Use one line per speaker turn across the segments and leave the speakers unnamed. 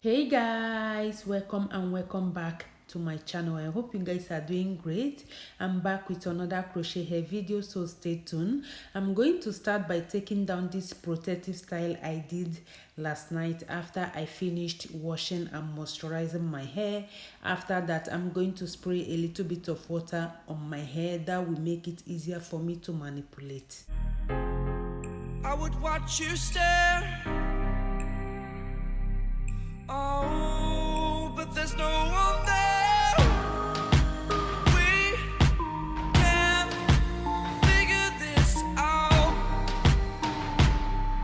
Hey guys, welcome back to my channel. I hope you guys are doing great. I'm back with another crochet hair video, so stay tuned. I'm going to start by taking down this protective style I did last night after I finished washing and moisturizing my hair. After that, I'm going to spray a little bit of water on my hair. That will make it easier for me to manipulate.
I would watch you stare. Oh, but there's no one there. We can figure this out.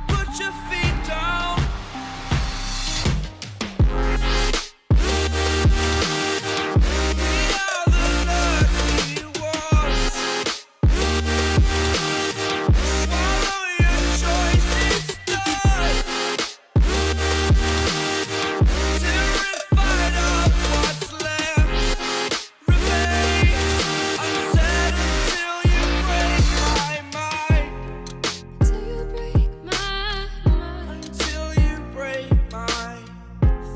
Put your feet down. We are the lucky ones. Swallow your choice, it's done. Terrified of what's left remains unsaid until you break my mind. Until you break my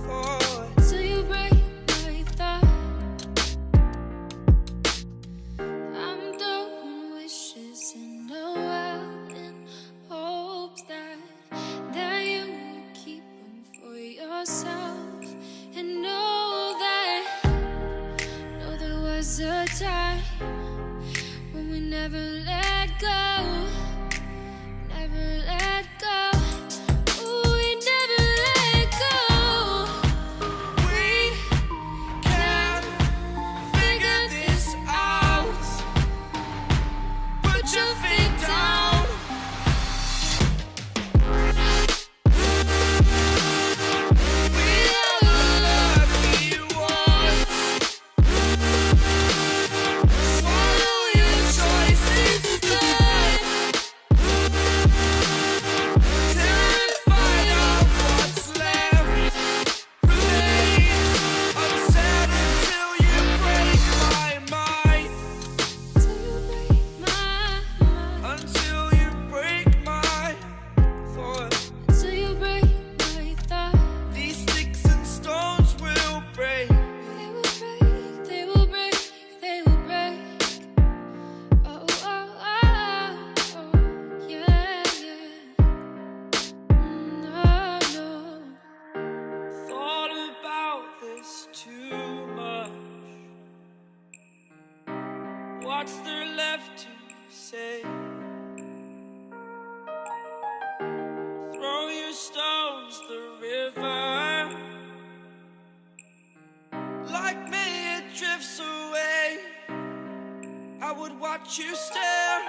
thought. Until you break my thought. I'm throwing wishes in the well in hopes that you will keep them for yourself. And know there was a time when we never let go, never let go. Ooh, we never let go. We can figure this out. Put your feet down. We are the lucky ones. Swallow your choice, it's done. Terrified of what's left remains unsaid until you break my mind. Until you break my thought. Until you break my thought. These sticks and stones will break. They will break, they will break, they will break. Oh, oh, oh, oh, yeah, yeah. No, no. Thought about this too much. What's there left to say? Throw your stones the river. Like me, it drifts away. I would watch you stare.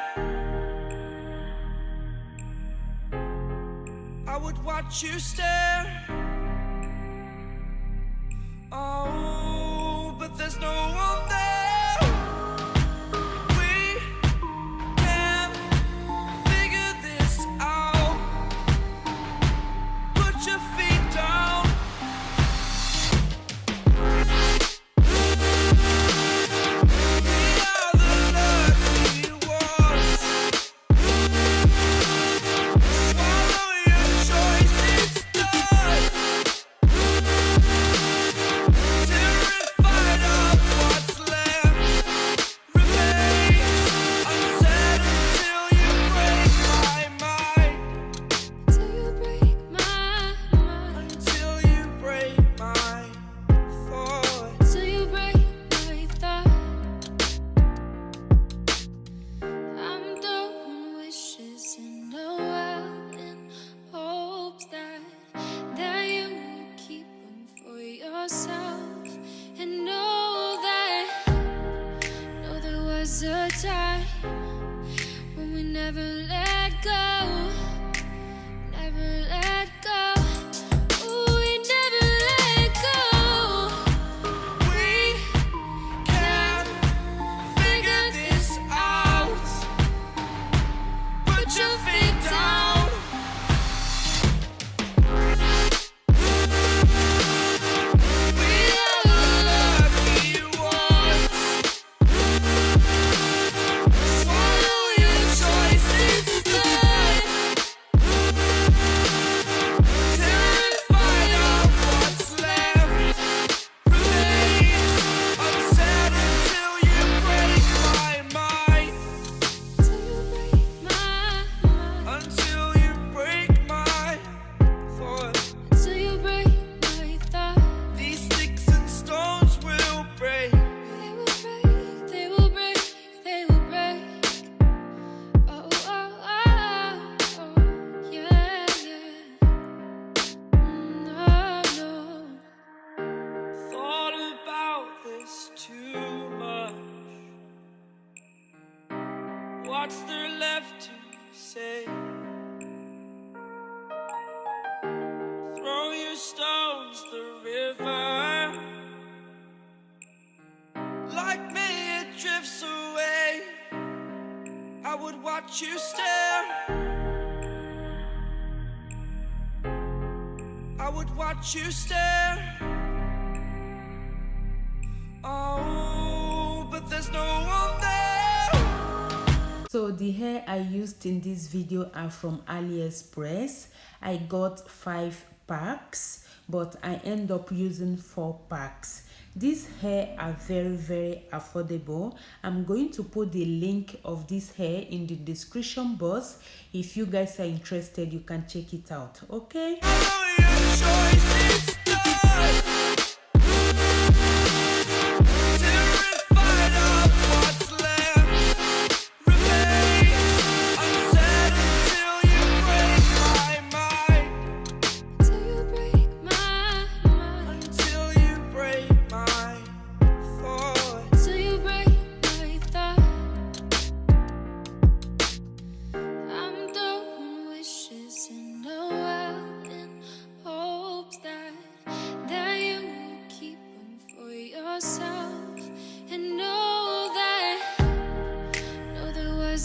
I would watch you stare. Oh, but there's no one there. We can figure this out. Put your feet down. We are the lucky ones. Swallow your choice, it's done. Terrified of what's left remains unsaid until you break my mind. Until you break my mind. Until you break my thought. Until you break my thought. I'm throwing wishes in the well in hopes that you will keep them for yourself. And know there was a time when we never let go, never let go. Ooh, we never let go. We can figure this out. Put your feet down. We are the lucky ones. Swallow your choice, it's done. What's there left to say? Throw your stones the river. Like me it drifts away. I would watch you stare. I would watch you stare. Oh, but there's no one there.
So the hair I used in this video are from AliExpress. I got 5 packs, but I end up using 4 packs. These hair are very affordable. I'm going to put the link of this hair in the description box. If you guys are interested, you can check it out. Okay.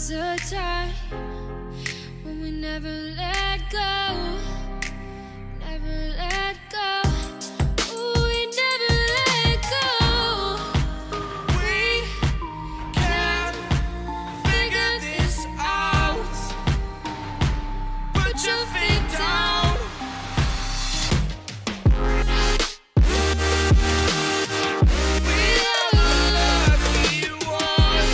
A time when we never let go, never let go. Ooh, we never let go. We can figure this out. Put your feet down. We are the lucky ones.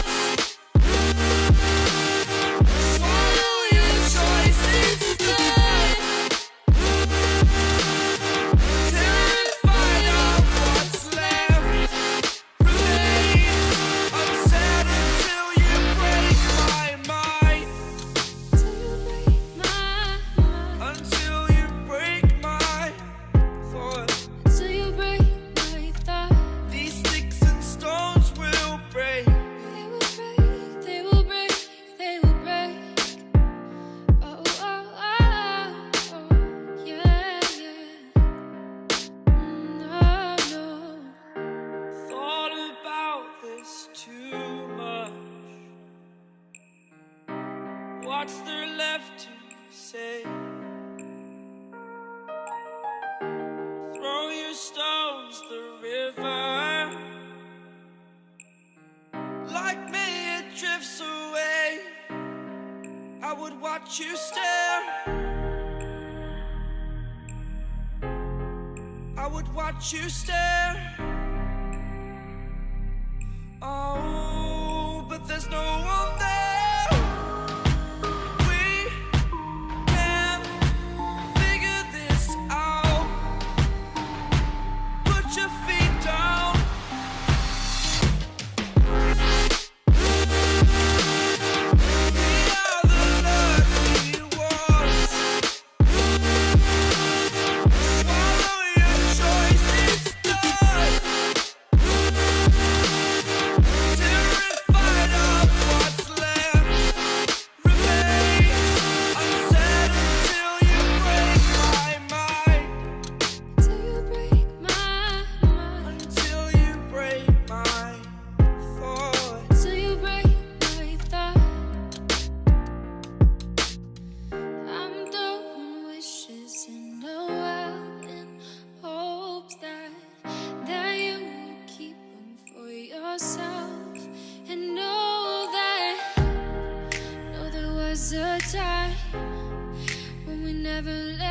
What's there left to say? Throw your stones the river. Like me it drifts away. I would watch you stare. I would watch you stare. Oh, but there's no one there. And know that, no, there was a time when we never let